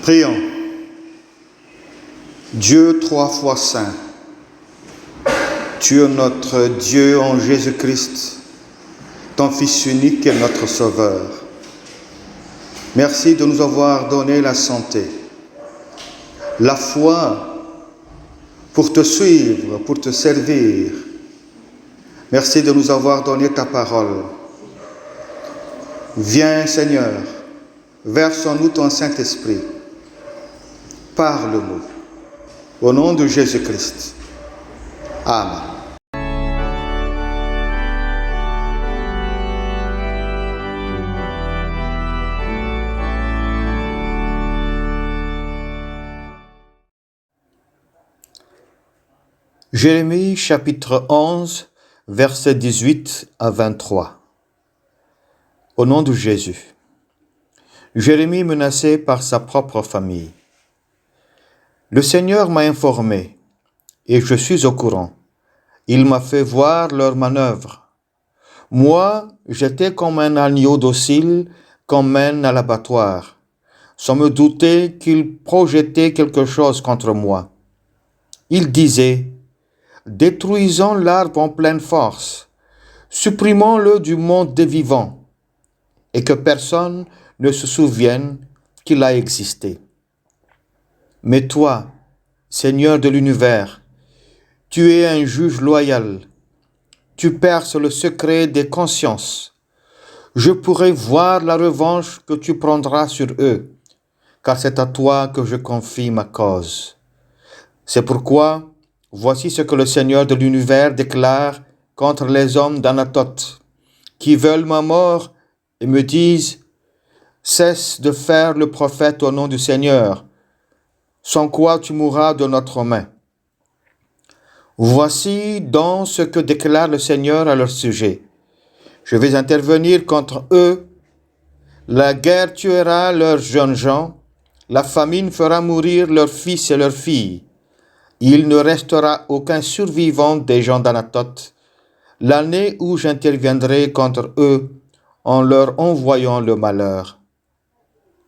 Prions. Dieu trois fois saint, tu es notre Dieu en Jésus-Christ, ton Fils unique et notre Sauveur. Merci de nous avoir donné la santé, la foi pour te suivre, pour te servir. Merci de nous avoir donné ta parole. Viens, Seigneur, verse en nous ton Saint-Esprit. Parle-nous. Au nom de Jésus-Christ. Amen. Jérémie chapitre 11, versets 18 à 23. Au nom de Jésus. Jérémie menacé par sa propre famille. Le Seigneur m'a informé, et je suis au courant. Il m'a fait voir leurs manœuvres. Moi, j'étais comme un agneau docile qu'on mène à l'abattoir, sans me douter qu'ils projetaient quelque chose contre moi. Ils disaient, détruisons l'arbre en pleine force, supprimons-le du monde des vivants, et que personne ne se souvienne qu'il a existé. Mais toi, Seigneur de l'univers, tu es un juge loyal. Tu perces le secret des consciences. Je pourrai voir la revanche que tu prendras sur eux, car c'est à toi que je confie ma cause. C'est pourquoi, voici ce que le Seigneur de l'univers déclare contre les hommes d'Anatoth, qui veulent ma mort et me disent « Cesse de faire le prophète au nom du Seigneur, sans quoi tu mourras de notre main. » Voici donc ce que déclare le Seigneur à leur sujet. Je vais intervenir contre eux. La guerre tuera leurs jeunes gens. La famine fera mourir leurs fils et leurs filles. Il ne restera aucun survivant des gens d'Anatoth, l'année où j'interviendrai contre eux en leur envoyant le malheur.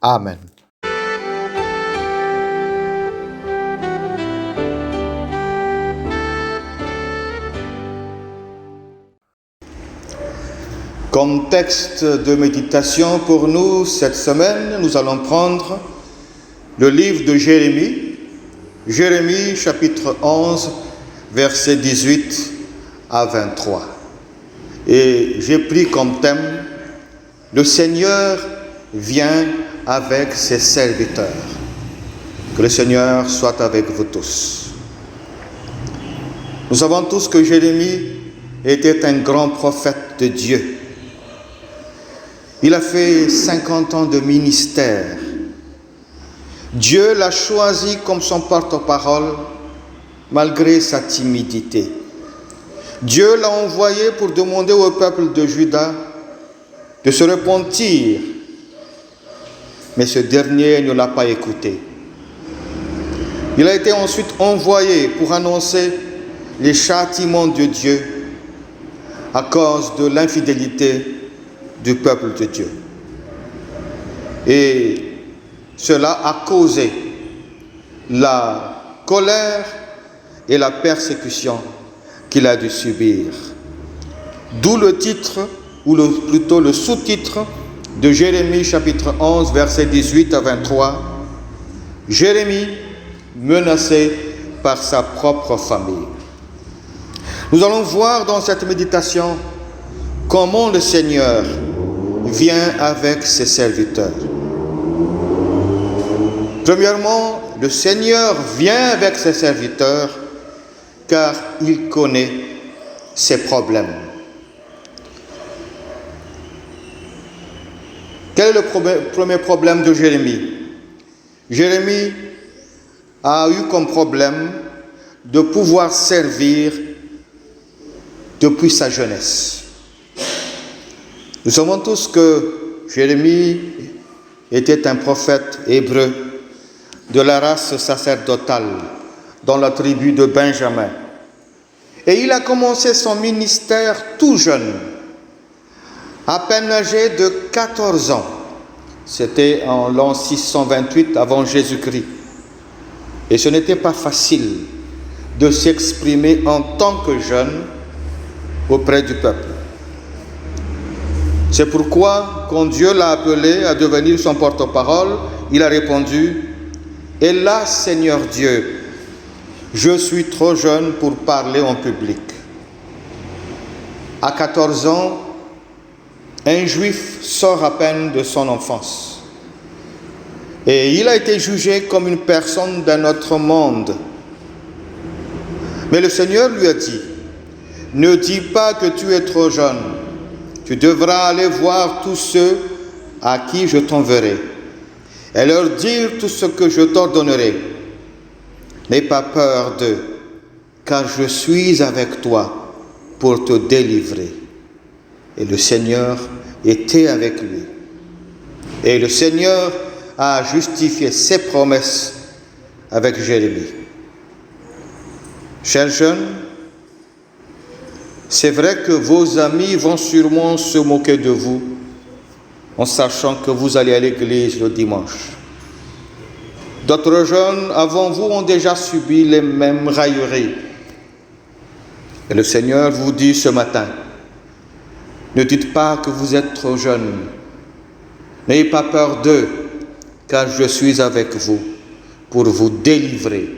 Amen. Comme texte de méditation pour nous cette semaine, nous allons prendre le livre de Jérémie, Jérémie chapitre 11, versets 18 à 23. Et j'ai pris comme thème « Le Seigneur vient avec ses serviteurs ». Que le Seigneur soit avec vous tous. Nous savons tous que Jérémie était un grand prophète de Dieu. Il a fait 50 ans de ministère. Dieu l'a choisi comme son porte-parole malgré sa timidité. Dieu l'a envoyé pour demander au peuple de Juda de se repentir, mais ce dernier ne l'a pas écouté. Il a été ensuite envoyé pour annoncer les châtiments de Dieu à cause de l'infidélité du peuple de Dieu. Et cela a causé la colère et la persécution qu'il a dû subir. D'où le titre, ou plutôt le sous-titre de Jérémie chapitre 11, versets 18 à 23. Jérémie menacé par sa propre famille. Nous allons voir dans cette méditation comment le Seigneur vient avec ses serviteurs. Premièrement, le Seigneur vient avec ses serviteurs car il connaît ses problèmes. Quel est le premier problème de Jérémie? Jérémie a eu comme problème de pouvoir servir depuis sa jeunesse. Nous savons tous que Jérémie était un prophète hébreu de la race sacerdotale dans la tribu de Benjamin. Et il a commencé son ministère tout jeune, à peine âgé de 14 ans. C'était en l'an 628 avant Jésus-Christ. Et ce n'était pas facile de s'exprimer en tant que jeune auprès du peuple. C'est pourquoi, quand Dieu l'a appelé à devenir son porte-parole, il a répondu: « Hélas, Seigneur Dieu, je suis trop jeune pour parler en public. » À 14 ans, un juif sort à peine de son enfance. Et il a été jugé comme une personne d'un autre monde. Mais le Seigneur lui a dit: « Ne dis pas que tu es trop jeune. Tu devras aller voir tous ceux à qui je t'enverrai et leur dire tout ce que je t'ordonnerai. N'aie pas peur d'eux, car je suis avec toi pour te délivrer. » Et le Seigneur était avec lui. Et le Seigneur a justifié ses promesses avec Jérémie. Chers jeunes, c'est vrai que vos amis vont sûrement se moquer de vous en sachant que vous allez à l'église le dimanche. D'autres jeunes avant vous ont déjà subi les mêmes railleries. Et le Seigneur vous dit ce matin: ne dites pas que vous êtes trop jeune. N'ayez pas peur d'eux, car je suis avec vous pour vous délivrer.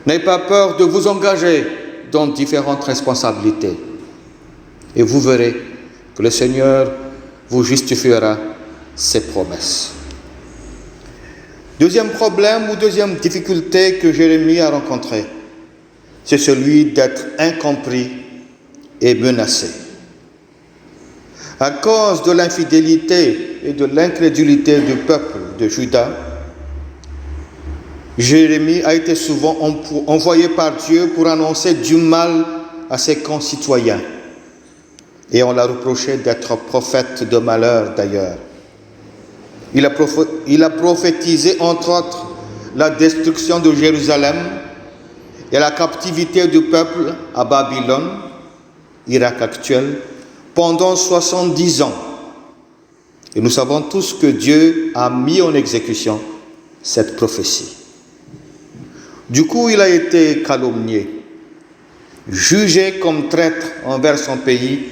N'ayez pas peur de vous engager dans différentes responsabilités. Et vous verrez que le Seigneur vous justifiera ses promesses. Deuxième problème ou deuxième difficulté que Jérémie a rencontré, c'est celui d'être incompris et menacé. À cause de l'infidélité et de l'incrédulité du peuple de Juda, Jérémie a été souvent envoyé par Dieu pour annoncer du mal à ses concitoyens. Et on l'a reproché d'être prophète de malheur d'ailleurs. Il a prophétisé entre autres la destruction de Jérusalem et la captivité du peuple à Babylone, Irak actuel, pendant 70 ans. Et nous savons tous que Dieu a mis en exécution cette prophétie. Du coup, il a été calomnié, jugé comme traître envers son pays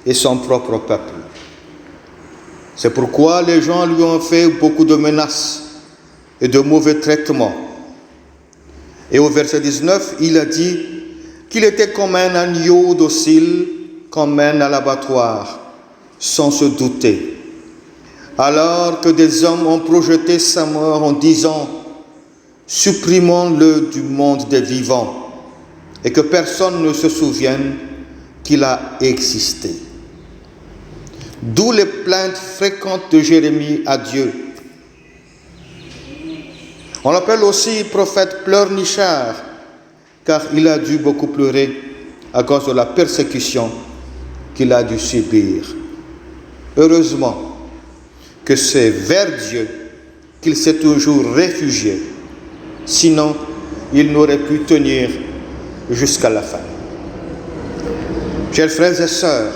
et son propre peuple. C'est pourquoi les gens lui ont fait beaucoup de menaces et de mauvais traitements. Et au verset 19, il a dit qu'il était comme un agneau docile, comme un à l'abattoir, sans se douter. Alors que des hommes ont projeté sa mort en disant: supprimons-le du monde des vivants, et que personne ne se souvienne qu'il a existé. D'où les plaintes fréquentes de Jérémie à Dieu. On l'appelle aussi prophète pleurnichard, car il a dû beaucoup pleurer à cause de la persécution qu'il a dû subir. Heureusement que c'est vers Dieu qu'il s'est toujours réfugié, sinon il n'aurait pu tenir jusqu'à la fin. Chers frères et sœurs,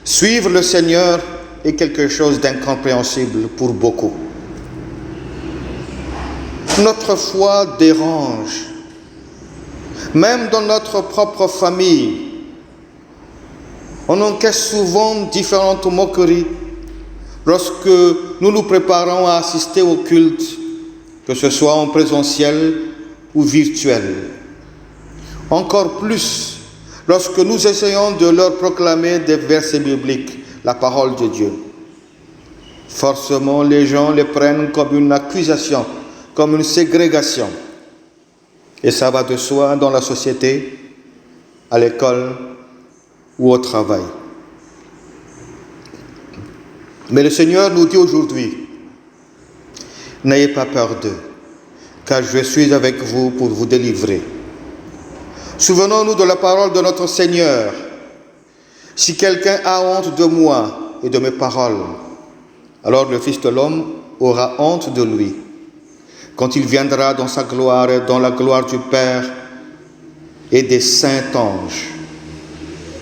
suivre le Seigneur est quelque chose d'incompréhensible pour beaucoup. Notre foi dérange, même dans notre propre famille. On encaisse souvent différentes moqueries lorsque nous nous préparons à assister au culte, que ce soit en présentiel ou virtuel. Encore plus lorsque nous essayons de leur proclamer des versets bibliques, la parole de Dieu. Forcément, les gens les prennent comme une accusation, comme une ségrégation. Et ça va de soi dans la société, à l'école ou au travail. Mais le Seigneur nous dit aujourd'hui: n'ayez pas peur d'eux, car je suis avec vous pour vous délivrer. Souvenons-nous de la parole de notre Seigneur: si quelqu'un a honte de moi et de mes paroles, alors le Fils de l'homme aura honte de lui, quand il viendra dans sa gloire et dans la gloire du Père et des saints anges.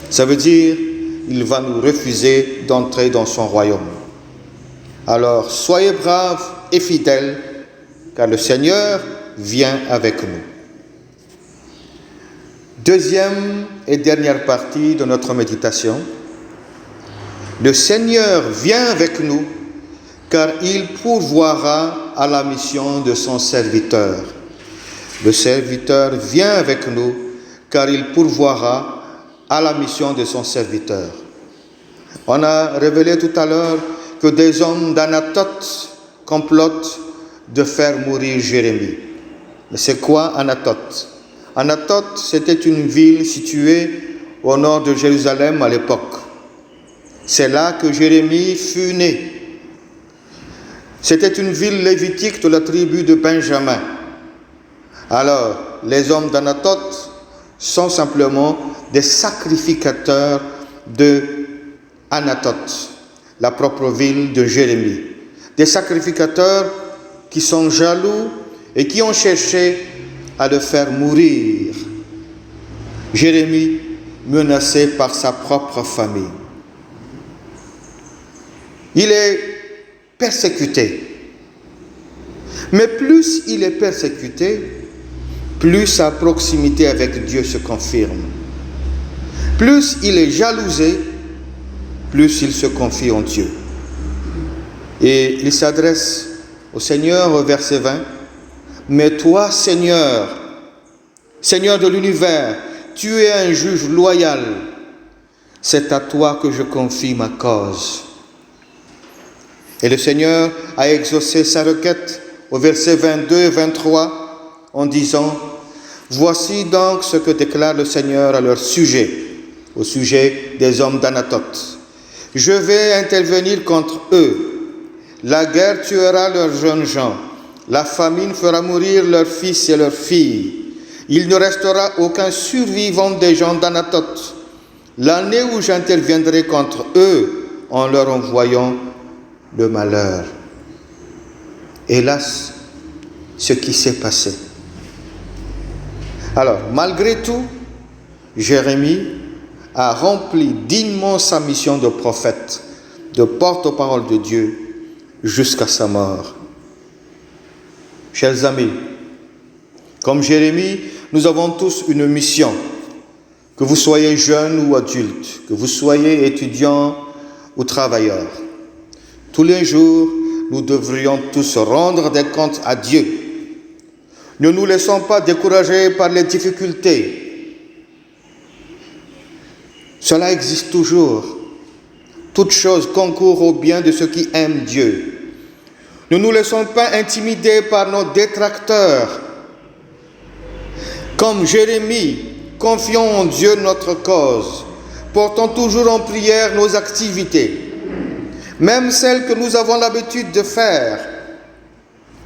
Ça veut dire, il va nous refuser d'entrer dans son royaume. Alors soyez braves et fidèles, car le Seigneur vient avec nous. Deuxième et dernière partie de notre méditation. Le Seigneur vient avec nous, car il pourvoira à la mission de son serviteur. Le serviteur vient avec nous, car il pourvoira à la mission de son serviteur. On a révélé tout à l'heure que des hommes d'Anatote complotent de faire mourir Jérémie. Mais c'est quoi Anatote? Anatote, c'était une ville située au nord de Jérusalem à l'époque. C'est là que Jérémie fut né. C'était une ville lévitique de la tribu de Benjamin. Alors, les hommes d'Anatote sont simplement des sacrificateurs de Anatote, la propre ville de Jérémie. Des sacrificateurs qui sont jaloux et qui ont cherché à le faire mourir. Jérémie, menacé par sa propre famille. Il est persécuté. Mais plus il est persécuté, plus sa proximité avec Dieu se confirme. Plus il est jalousé, plus il se confie en Dieu. Et il s'adresse au Seigneur au verset 20. « Mais toi, Seigneur, Seigneur de l'univers, tu es un juge loyal. C'est à toi que je confie ma cause. » Et le Seigneur a exaucé sa requête au verset 22 et 23 en disant « Voici donc ce que déclare le Seigneur à leur sujet, au sujet des hommes d'Anatote. Je vais intervenir contre eux. La guerre tuera leurs jeunes gens. La famine fera mourir leurs fils et leurs filles. Il ne restera aucun survivant des gens d'Anatote. L'année où j'interviendrai contre eux en leur envoyant le malheur. » Hélas, ce qui s'est passé. Alors, malgré tout, Jérémie a rempli dignement sa mission de prophète, de porte-parole de Dieu, jusqu'à sa mort. Chers amis, comme Jérémie, nous avons tous une mission. Que vous soyez jeunes ou adultes, que vous soyez étudiants ou travailleurs. Tous les jours, nous devrions tous rendre des comptes à Dieu. Ne nous laissons pas décourager par les difficultés. Cela existe toujours. Toute chose concourt au bien de ceux qui aiment Dieu. Ne nous laissons pas intimider par nos détracteurs. Comme Jérémie, confions en Dieu notre cause. Portons toujours en prière nos activités, même celles que nous avons l'habitude de faire.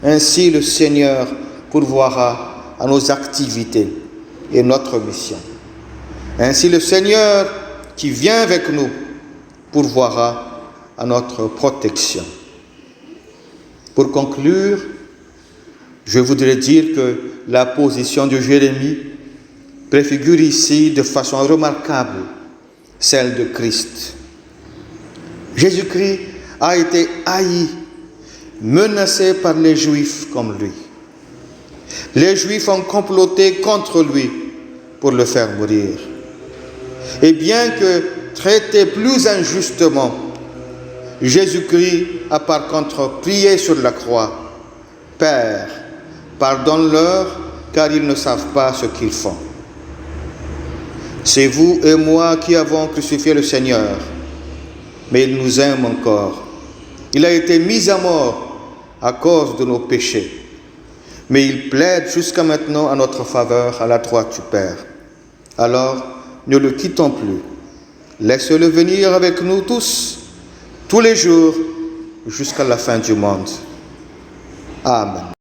Ainsi, le Seigneur pourvoira à nos activités et notre mission. Ainsi, le Seigneur qui vient avec nous pourvoira à notre protection. Pour conclure, je voudrais dire que la position de Jérémie préfigure ici de façon remarquable celle de Christ. Jésus-Christ a été haï, menacé par les Juifs comme lui. Les Juifs ont comploté contre lui pour le faire mourir. Et bien que traité plus injustement, Jésus-Christ a par contre prié sur la croix. « Père, pardonne-leur, car ils ne savent pas ce qu'ils font. » C'est vous et moi qui avons crucifié le Seigneur, mais il nous aime encore. Il a été mis à mort à cause de nos péchés, mais il plaide jusqu'à maintenant à notre faveur à la droite du Père. Alors, ne le quittons plus. Laissez-le venir avec nous tous les jours, jusqu'à la fin du monde. Amen.